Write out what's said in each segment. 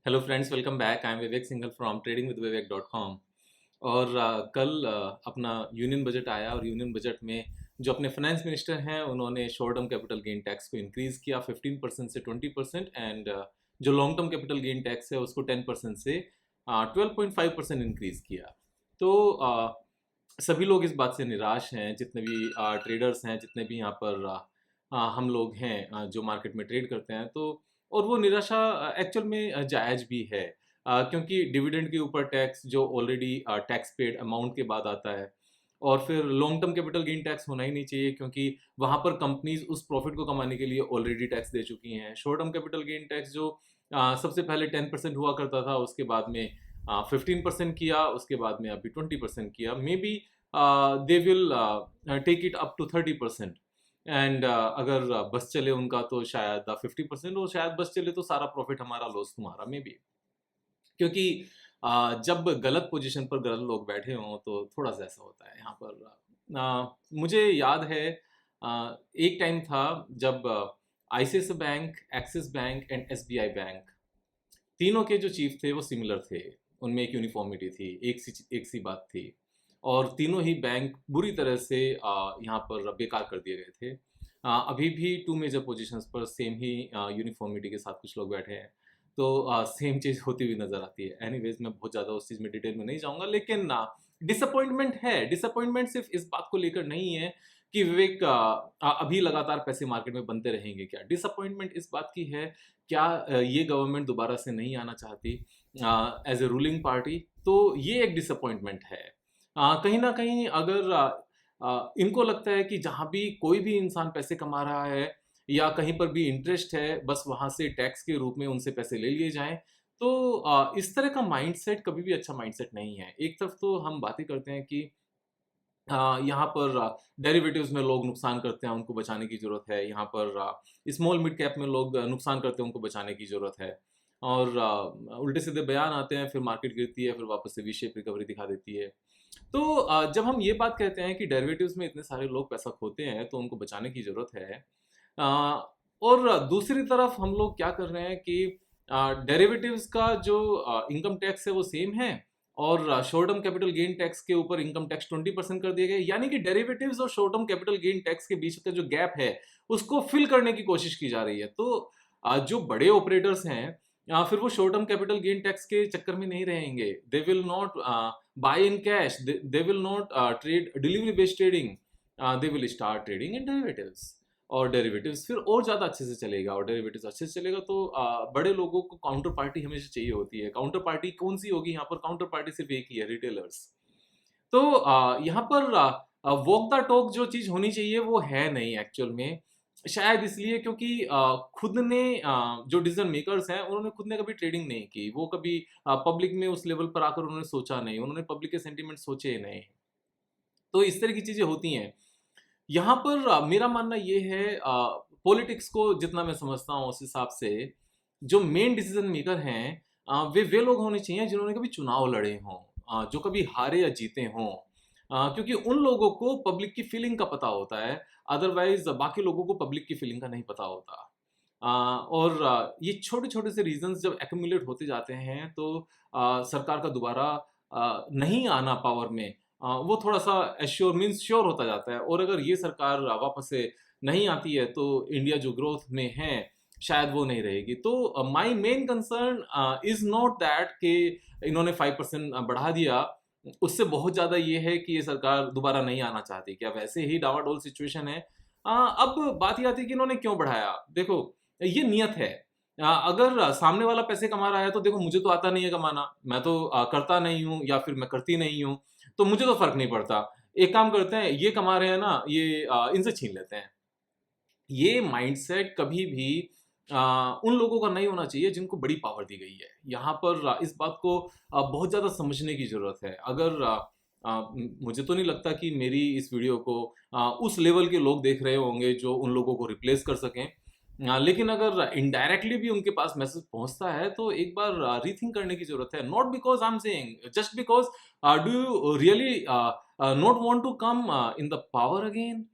Hello friends, welcome back. I am Vivek Singhal from tradingwithvivek.com। और कल अपना यूनियन बजट आया और यूनियन बजट में जो अपने फाइनेंस मिनिस्टर हैं उन्होंने short term capital gain tax को इंक्रीज़ किया 15% से 20%। एंड जो long term capital gain tax है उसको 10% से 12.5% इंक्रीज़ किया। तो सभी लोग इस बात से निराश हैं, जितने भी ट्रेडर्स हैं, जितने भी यहाँ पर हम लोग हैं जो मार्केट में ट्रेड करते हैं। तो और वो निराशा एक्चुअल में जायज़ भी है, क्योंकि डिविडेंड के ऊपर टैक्स जो ऑलरेडी टैक्स पेड अमाउंट के बाद आता है। और फिर long term capital gain tax होना ही नहीं चाहिए, क्योंकि वहाँ पर कंपनीज उस प्रॉफिट को कमाने के लिए ऑलरेडी टैक्स दे चुकी हैं। Short term capital gain tax जो सबसे पहले 10% हुआ करता था, उसके बाद में 15% किया, उसके बाद में अभी 20% किया। Maybe they will take it up to 30%। And अगर बस चले उनका तो शायद 50%, और शायद बस चले तो सारा प्रॉफिट हमारा, लॉस तुम्हारा, मे बी। क्योंकि जब गलत पोजीशन पर गलत लोग बैठे हों तो थोड़ा सा ऐसा होता है यहाँ पर। मुझे याद है एक टाइम था जब ICICI bank, axis bank and SBI bank, तीनों के जो चीफ थे वो सिमिलर थे। उनमें एक यूनिफॉर्मिटी थी, एक सी बात थी। और तीनों ही बैंक बुरी तरह से यहाँ पर बेकार कर दिए गए थे। अभी भी टू मेजर पोजीशंस पर सेम ही यूनिफॉर्मिटी के साथ कुछ लोग बैठे हैं। तो सेम चीज़ होती हुई नज़र आती है। एनीवेज, मैं बहुत ज़्यादा उस चीज़ में डिटेल में नहीं जाऊँगा, लेकिन डिसअपॉइंटमेंट है। डिसअपॉइंटमेंट सिर्फ इस बात को लेकर नहीं है कि विवेक अभी लगातार पैसे मार्केट में बनते रहेंगे क्या। डिसअपॉइंटमेंट इस बात की है, क्या ये गवर्नमेंट दोबारा से नहीं आना चाहती एज ए रूलिंग पार्टी। तो ये एक डिसअपॉइंटमेंट है। कहीं ना कहीं अगर इनको लगता है कि जहाँ भी कोई भी इंसान पैसे कमा रहा है या कहीं पर भी इंटरेस्ट है, बस वहाँ से टैक्स के रूप में उनसे पैसे ले लिए जाएं। तो इस तरह का माइंडसेट कभी भी अच्छा माइंडसेट नहीं है। एक तरफ तो हम बातें करते हैं कि यहाँ पर डेरिवेटिव्स में लोग नुकसान करते हैं, उनको बचाने की ज़रूरत है। यहाँ पर स्मॉल मिड कैप में लोग नुकसान करते हैं, उनको बचाने की ज़रूरत है। और उल्टे सीधे बयान आते हैं, फिर मार्केट गिरती है, फिर वापस से वी शेप रिकवरी दिखा देती है। तो जब हम ये बात कहते हैं कि डेरिवेटिव्स में इतने सारे लोग पैसा खोते हैं तो उनको बचाने की ज़रूरत है। और दूसरी तरफ हम लोग क्या कर रहे हैं कि डेरिवेटिव्स का जो इनकम टैक्स है वो सेम है, और short term capital gain tax के ऊपर इनकम टैक्स 20% कर दिया गया। यानी कि डेरिवेटिव्स और short term capital gain tax के बीच का जो गैप है उसको फिल करने की कोशिश की जा रही है। तो जो बड़े ऑपरेटर्स हैं, फिर वो short term capital gain tax के चक्कर में नहीं रहेंगे। They will not buy in cash, they will not trade delivery based trading, they will start trading in derivatives. और डेरिवेटिव्स फिर और ज़्यादा अच्छे से चलेगा, और डेरिवेटिव्स अच्छे से चलेगा तो बड़े लोगों को काउंटर पार्टी हमेशा चाहिए होती है। काउंटर पार्टी कौन सी होगी यहाँ पर? काउंटर पार्टी सिर्फ एक ही है, रिटेलर्स। तो यहाँ पर वॉक द टॉक जो चीज़ होनी चाहिए वो है नहीं एक्चुअल में। शायद इसलिए क्योंकि खुद ने जो डिसीजन मेकर्स हैं उन्होंने खुद ने कभी ट्रेडिंग नहीं की। वो कभी पब्लिक में उस लेवल पर आकर उन्होंने सोचा नहीं, उन्होंने पब्लिक के सेंटिमेंट सोचे नहीं। तो इस तरह की चीज़ें होती हैं। यहाँ पर मेरा मानना ये है, पॉलिटिक्स को जितना मैं समझता हूँ उस हिसाब से जो मेन डिसीजन मेकर हैं वे लोग होने चाहिए जिन्होंने कभी चुनाव लड़े हों, जो कभी हारे या जीते हों। क्योंकि उन लोगों को पब्लिक की फीलिंग का पता होता है, अदरवाइज बाकी लोगों को पब्लिक की फीलिंग का नहीं पता होता। और ये छोटे छोटे से रीजंस जब एक्यूमुलेट होते जाते हैं तो सरकार का दोबारा नहीं आना पावर में, वो थोड़ा सा एश्योर मीन्स श्योर होता जाता है। और अगर ये सरकार वापस से नहीं आती है तो इंडिया जो ग्रोथ में है शायद वो नहीं रहेगी। तो my main concern is not that कि इन्होंने 5% बढ़ा दिया। उससे बहुत ज़्यादा ये है कि ये सरकार दोबारा नहीं आना चाहती, क्या वैसे ही डावाडोल सिचुएशन है। अब बात ये आती है कि इन्होंने क्यों बढ़ाया। देखो, ये नियत है। अगर सामने वाला पैसे कमा रहा है तो देखो, मुझे तो आता नहीं है कमाना, मैं तो करता नहीं हूँ या फिर मैं करती नहीं हूँ, तो मुझे तो फर्क नहीं पड़ता। एक काम करते हैं, ये कमा रहे हैं ना, ये इनसे छीन लेते हैं। ये माइंडसेट कभी भी उन लोगों का नहीं होना चाहिए जिनको बड़ी पावर दी गई है। यहाँ पर इस बात को बहुत ज़्यादा समझने की ज़रूरत है। अगर मुझे तो नहीं लगता कि मेरी इस वीडियो को उस लेवल के लोग देख रहे होंगे जो उन लोगों को रिप्लेस कर सकें। लेकिन अगर इनडायरेक्टली भी उनके पास मैसेज पहुंचता है तो एक बार रीथिंक करने की ज़रूरत है। Not because I am saying, just because do you really not want to come in the power again.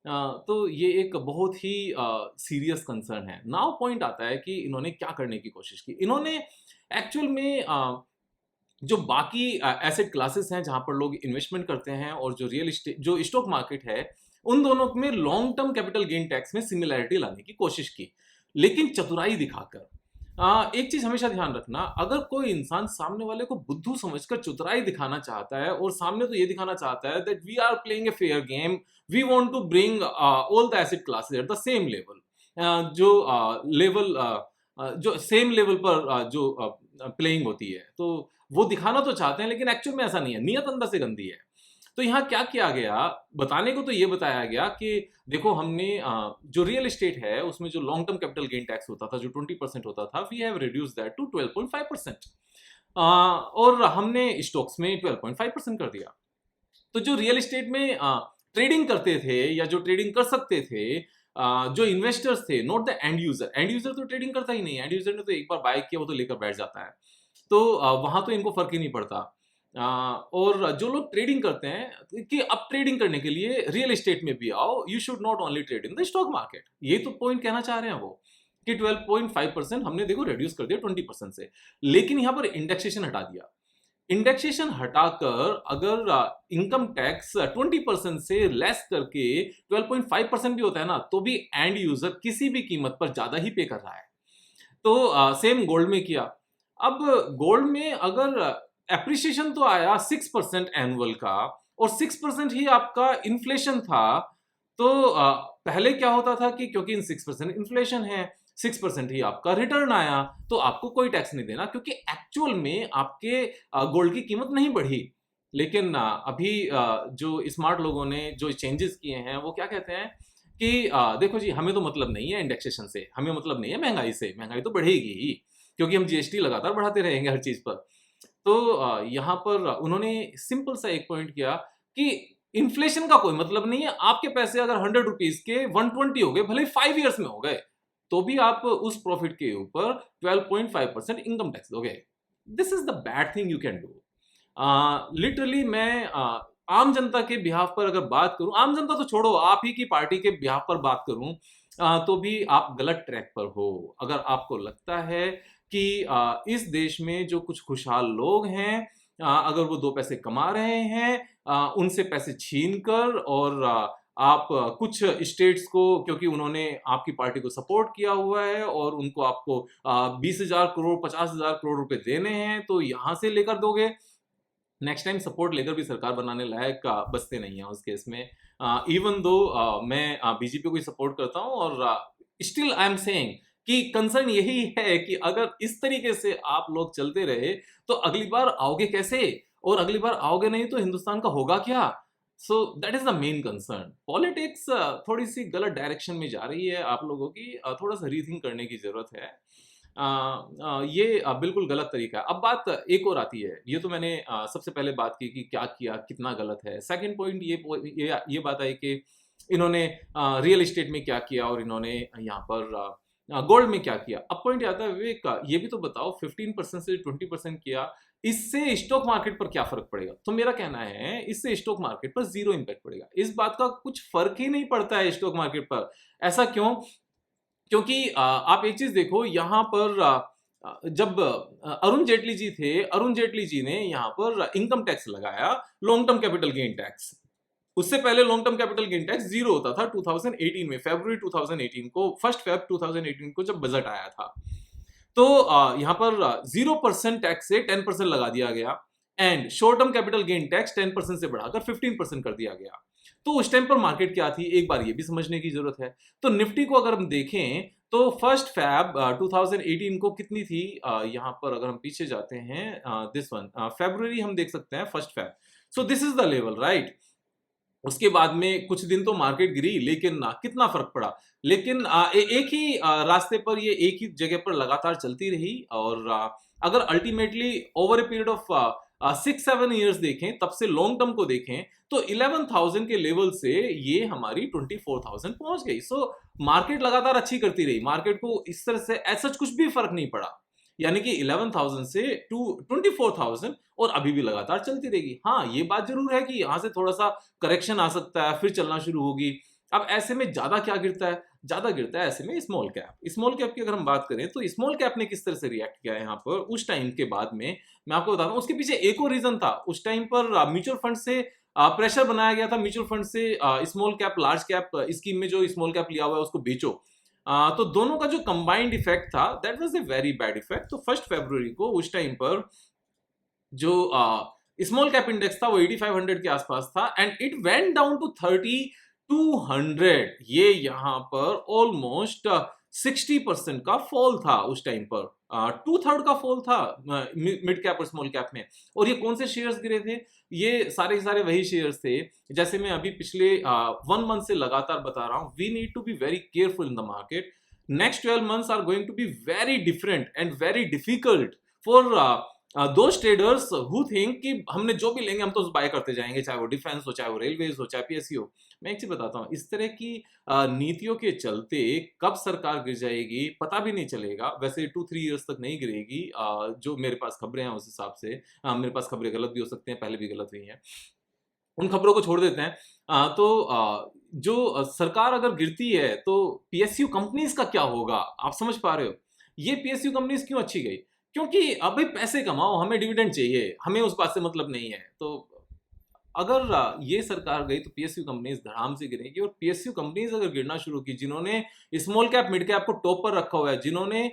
तो ये एक बहुत ही सीरियस कंसर्न है। नाउ पॉइंट आता है कि इन्होंने क्या करने की कोशिश की। इन्होंने एक्चुअल में जो बाकी एसेट क्लासेस हैं जहां पर लोग इन्वेस्टमेंट करते हैं और जो रियल एस्टेट जो स्टॉक मार्केट है, उन दोनों में long term capital gain tax में सिमिलैरिटी लाने की कोशिश की, लेकिन चतुराई दिखाकर। एक चीज हमेशा ध्यान रखना, अगर कोई इंसान सामने वाले को बुद्धू समझकर चतुराई दिखाना चाहता है और सामने तो ये दिखाना चाहता है that we are playing a fair game, we want to bring all the asset classes at the same level, जो लेवल जो सेम लेवल पर जो प्लेइंग होती है, तो वो दिखाना तो चाहते हैं, लेकिन एक्चुअल में ऐसा नहीं है, नियत अंदर से गंदी है। तो यहाँ क्या किया गया, बताने को तो ये बताया गया कि देखो हमने जो रियल एस्टेट है उसमें जो long term capital gain tax होता था, जो 20% होता था, we have reduce that to 12.5%, और हमने स्टॉक्स में 12.5% कर दिया। तो जो रियल एस्टेट में ट्रेडिंग करते थे या जो ट्रेडिंग कर सकते थे, जो इन्वेस्टर्स थे, not the end user, and user तो ट्रेडिंग करता ही नहीं, एंड यूजर ने तो एक बार बाय किया वो तो लेकर बैठ जाता है, तो वहां तो इनको फर्क ही नहीं पड़ता। और जो लोग ट्रेडिंग करते हैं कि अब ट्रेडिंग करने के लिए रियल एस्टेट में भी आओ, you should not only trade in the stock market, ये तो पॉइंट कहना चाह रहे हैं वो कि 12.5% हमने देखो रिड्यूस कर दिया 20% से, लेकिन यहां पर इंडेक्सेशन हटा दिया। इंडेक्सेशन हटाकर अगर इनकम टैक्स 20% से लेस करके 12.5% भी होता है ना, तो भी एंड यूजर किसी भी कीमत पर ज्यादा ही पे कर रहा है। तो सेम गोल्ड में किया। अब गोल्ड में अगर एप्रिसिएशन तो आया 6% एनुअल का, और 6% ही आपका इन्फ्लेशन था, तो पहले क्या होता था कि क्योंकि इन 6% इन्फ्लेशन है, 6% ही आपका रिटर्न आया, तो आपको कोई टैक्स नहीं देना, क्योंकि एक्चुअल में आपके गोल्ड की कीमत नहीं बढ़ी। लेकिन अभी जो स्मार्ट लोगों ने जो चेंजेस किए हैं वो क्या कहते हैं कि देखो जी, हमें तो मतलब नहीं है इंडेक्सेशन से, हमें मतलब नहीं है महंगाई से, महंगाई तो बढ़ेगी ही, क्योंकि हम जीएसटी लगातार बढ़ाते रहेंगे हर चीज पर। तो यहाँ पर उन्होंने सिंपल सा एक पॉइंट किया कि इन्फ्लेशन का कोई मतलब नहीं है, आपके पैसे अगर 100 रुपीज के 120 हो गए, भले 5 ईयर्स में हो गए, तो भी आप उस प्रॉफिट के ऊपर 12.5% इनकम टैक्स दोगे। This is the bad thing you can do. Literally मैं आम जनता के बिहाफ पर अगर बात करूं, आम जनता तो छोड़ो, आप ही की पार्टी के बिहाफ पर बात करूं, तो भी आप गलत ट्रैक पर हो। अगर आपको लगता है कि इस देश में जो कुछ खुशहाल लोग हैं, अगर वो 2 पैसे कमा रहे हैं, उनसे पैसे छीन कर, और आप कुछ स्टेट्स को, क्योंकि उन्होंने आपकी पार्टी को सपोर्ट किया हुआ है और उनको आपको 20,000 करोड़ 50,000 करोड़ रुपए देने हैं, तो यहां से लेकर दोगे, नेक्स्ट टाइम सपोर्ट लेकर भी सरकार बनाने लायक बचते नहीं है उस केस में। इवन दो मैं बीजेपी को सपोर्ट करता हूं, और स्टिल आई एम सेइंग कि कंसर्न यही है कि अगर इस तरीके से आप लोग चलते रहे तो अगली बार आओगे कैसे, और अगली बार आओगे नहीं तो हिंदुस्तान का होगा क्या। So that is the main concern. Politics थोड़ी सी गलत डायरेक्शन में जा रही है, आप लोगों की थोड़ा सा रीथिंक करने की जरूरत है। ये बिल्कुल गलत तरीका है। अब बात एक और आती है, ये तो मैंने सबसे पहले बात की कि क्या किया, कितना गलत है। सेकंड पॉइंट ये बात आई कि इन्होंने रियल एस्टेट में क्या किया और इन्होंने यहाँ पर गोल्ड में क्या किया। अब पॉइंट आता है विवेक का, ये भी तो बताओ 15% से 20% किया, इससे स्टॉक मार्केट पर क्या फर्क पड़ेगा। तो मेरा कहना है इससे स्टॉक मार्केट पर जीरो इंपैक्ट पड़ेगा, इस बात का कुछ फर्क ही नहीं पड़ता है स्टॉक मार्केट पर। ऐसा क्यों? क्योंकि आप एक चीज देखो, यहां पर जब अरुण जेटली जी थे, अरुण जेटली जी ने यहां पर इनकम टैक्स लगाया, long term capital gain tax. उससे पहले long term capital gain tax zero होता था 2018 में, फरवरी 2018 को, 1 फेब 2018 को जब बजट आया था, तो यहां पर 0% टैक्स से 10% लगा दिया गया, and short term capital gain tax 10% से बढ़ाकर 15% कर दिया गया। तो उस टाइम पर मार्केट क्या थी, एक बार ये भी समझने की जरूरत है। तो निफ्टी को अगर हम देखें तो 1 फेब 2018 को कितनी थी, यहां पर अगर हम पीछे जाते हैं, दिस वन फरवरी हम देख सकते हैं 1 Feb. So this is the level, right. उसके बाद में कुछ दिन तो मार्केट गिरी, लेकिन कितना फर्क पड़ा। लेकिन एक ही रास्ते पर, ये एक ही जगह पर लगातार चलती रही, और अगर ultimately over a period of 6-7 years देखें, तब से लॉन्ग टर्म को देखें, तो 11,000 के लेवल से ये हमारी 24,000 पहुंच गई। सो मार्केट लगातार अच्छी करती रही, मार्केट को इस तरह से ऐसा कुछ भी फर्क नहीं पड़ा, यानी कि 11,000 से 24,000, और अभी भी लगातार चलती रहेगी। हाँ, ये बात जरूर है कि यहां से थोड़ा सा करेक्शन आ सकता है, फिर चलना शुरू होगी, अब ऐसे में ज्यादा क्या गिरता है? ज्यादा गिरता है ऐसे में स्मॉल कैप। स्मॉल कैप की अगर हम बात करें तो स्मॉल कैप ने किस तरह से रिएक्ट किया है यहाँ पर उस टाइम के बाद में, मैं आपको बताता हूँ। उसके पीछे एक और रीजन था। उस टाइम पर म्यूचुअल फंड से प्रेशर बनाया गया था, म्यूचुअल फंड से small cap large cap scheme में जो स्मॉल कैप लिया हुआ है उसको बेचो। तो दोनों का जो कंबाइंड इफेक्ट था that was a very bad effect. तो 1 फरवरी को उस टाइम पर जो स्मॉल कैप इंडेक्स था वो 8500 के आसपास था and it went down to 3200। ये यहां पर ऑलमोस्ट 60% का फॉल था उस टाइम पर। 2/3 का फॉल था मिड कैप और स्मॉल कैप में। और ये कौन से शेयर्स गिरे थे? ये सारे के सारे वही शेयर्स थे जैसे मैं अभी पिछले 1 मंथ से लगातार बता रहा हूं। We need to be very careful in the market. Next 12 months are going to be very different and very difficult for those traders who think कि हमने जो भी लेंगे हम तो बाय करते जाएंगे, चाहे वो डिफेंस हो, चाहे वो रेलवेज हो, चाहे पीएसयू हो। मैं एक चीज बताता हूँ, इस तरह की नीतियों के चलते कब सरकार गिर जाएगी पता भी नहीं चलेगा। वैसे 2-3 years तक नहीं गिरेगी, जो मेरे पास खबरें हैं उस हिसाब से। मेरे पास खबरें गलत भी हो सकती हैं, पहले भी गलत हुई हैं, उन खबरों को छोड़ देते हैं। जो सरकार अगर गिरती है तो पीएसयू कंपनीज का क्या होगा? आप समझ पा रहे हो? ये पीएसयू कंपनीज क्यों अच्छी गई? क्योंकि अभी पैसे कमाओ, हमें डिविडेंड चाहिए, हमें उस बात से मतलब नहीं है। तो अगर ये सरकार गई तो पीएसयू कंपनीज धड़ाम से गिरेगी। और पीएसयू कंपनीज अगर गिरना शुरू की, जिन्होंने स्मॉल कैप मिड कैप को टॉप पर रखा हुआ है, जिन्होंने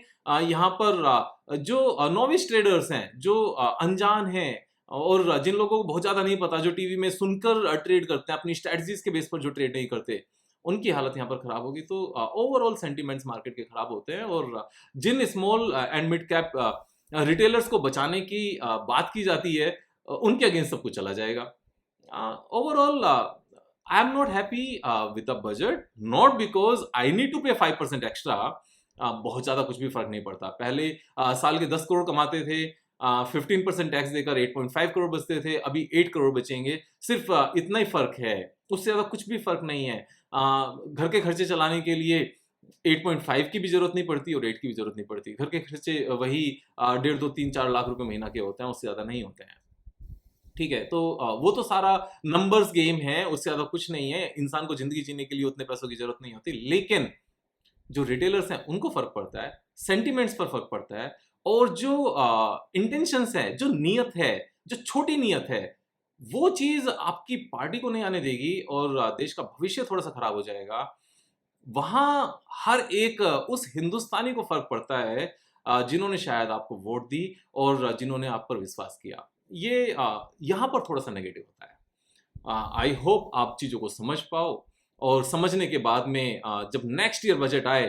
यहाँ पर जो नोविस ट्रेडर्स हैं, जो अनजान हैं और जिन लोगों को बहुत ज्यादा नहीं पता, जो टीवी में सुनकर ट्रेड करते हैं, अपनी स्ट्रेटजीज के बेस पर जो ट्रेड नहीं करते, उनकी हालत यहाँ पर खराब होगी। तो ओवरऑल सेंटिमेंट्स मार्केट के खराब होते हैं। और जिन small and mid cap retailers को बचाने की बात की जाती है, उनके अगेंस्ट सब कुछ चला जाएगा। Overall I am not happy with the budget, not because I need to pay 5% extra. बहुत ज्यादा कुछ भी फर्क नहीं पड़ता। पहले साल के 10 करोड़ कमाते थे, 15% टैक्स देकर 8.5 करोड़ बचते थे, अभी 8 करोड़ बचेंगे। सिर्फ इतना ही फर्क है, उससे ज्यादा कुछ भी फर्क नहीं है। घर के खर्चे चलाने के लिए 8.5 की भी जरूरत नहीं पड़ती और 8 की भी जरूरत नहीं पड़ती। घर के खर्चे वही 1.5, 2, 3, 4 लाख रुपए महीना के होते हैं, उससे ज्यादा नहीं होते हैं। ठीक है, तो वो तो सारा नंबर्स गेम है, उससे ज्यादा कुछ नहीं है। इंसान को जिंदगी जीने के लिए उतने पैसों की जरूरत नहीं होती। लेकिन जो रिटेलर्स हैं उनको फर्क पड़ता है, सेंटिमेंट्स पर फर्क पड़ता है। और जो इंटेंशंस है, जो नीयत है, जो छोटी नीयत है, वो चीज आपकी पार्टी को नहीं आने देगी और देश का भविष्य थोड़ा सा खराब हो जाएगा। वहां हर एक उस हिंदुस्तानी को फर्क पड़ता है जिन्होंने शायद आपको वोट दी और जिन्होंने आप पर विश्वास किया। ये यहाँ पर थोड़ा सा नेगेटिव होता है। आई होप आप चीजों को समझ पाओ और समझने के बाद में जब नेक्स्ट ईयर बजट आए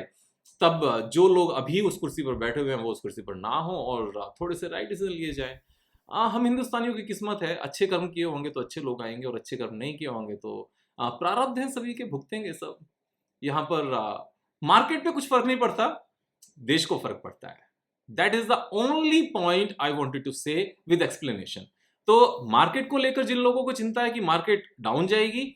तब जो लोग अभी उस कुर्सी पर बैठे हुए हैं वो उस कुर्सी पर ना हो और थोड़े से राइट डिसीजन लिए जाए। हम हिंदुस्तानियों की किस्मत है, अच्छे कर्म किए होंगे तो अच्छे लोग आएंगे और अच्छे कर्म नहीं किए होंगे तो प्रारब्ध हैं सभी के, भुगतेंगे सब। यहाँ पर मार्केट पे कुछ फर्क नहीं पड़ता, देश को फर्क पड़ता है। That is the only point I wanted to say with explanation. तो मार्केट को लेकर जिन लोगों को चिंता है कि मार्केट डाउन जाएगी,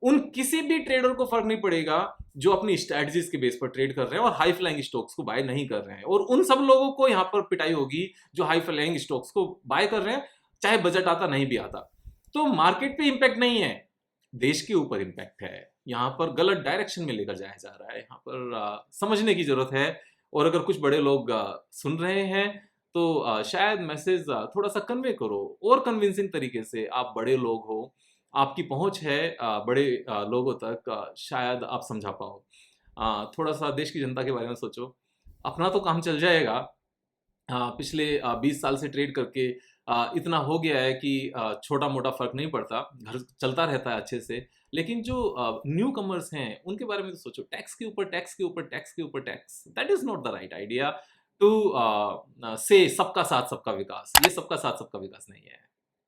उन किसी भी ट्रेडर को फर्क नहीं पड़ेगा जो अपनी स्ट्रेटजीज के बेस पर ट्रेड कर रहे हैं और हाई फ्लाइंग स्टॉक्स को बाय नहीं कर रहे हैं। और उन सब लोगों को यहां पर पिटाई होगी जो हाई फ्लाइंग स्टॉक्स को बाय कर रहे हैं, चाहे बजट आता नहीं भी आता। तो मार्केट पे इंपैक्ट नहीं है, देश के ऊपर इंपैक्ट है। यहाँ पर गलत डायरेक्शन में लेकर जाया जा रहा है। यहाँ पर समझने की जरूरत है। और अगर कुछ बड़े लोग सुन रहे हैं तो शायद मैसेज थोड़ा सा कन्वे करो और कन्विंसिंग तरीके से। आप बड़े लोग हो, आपकी पहुंच है बड़े लोगों तक, शायद आप समझा पाओ। थोड़ा सा देश की जनता के बारे में सोचो, अपना तो काम चल जाएगा। पिछले 20 साल से ट्रेड करके इतना हो गया है कि छोटा मोटा फर्क नहीं पड़ता, घर चलता रहता है अच्छे से। लेकिन जो न्यू कमर्स हैं उनके बारे में तो सोचो, टैक्स के ऊपर टैक्स के ऊपर टैक्स के ऊपर tax. That is not the right idea to say सबका साथ सबका विकास। ये सबका साथ सबका विकास नहीं है।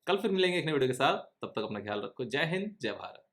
कल फिर मिलेंगे एक नए वीडियो के साथ, तब तक अपना ख्याल रखो। जय हिंद, जय भारत।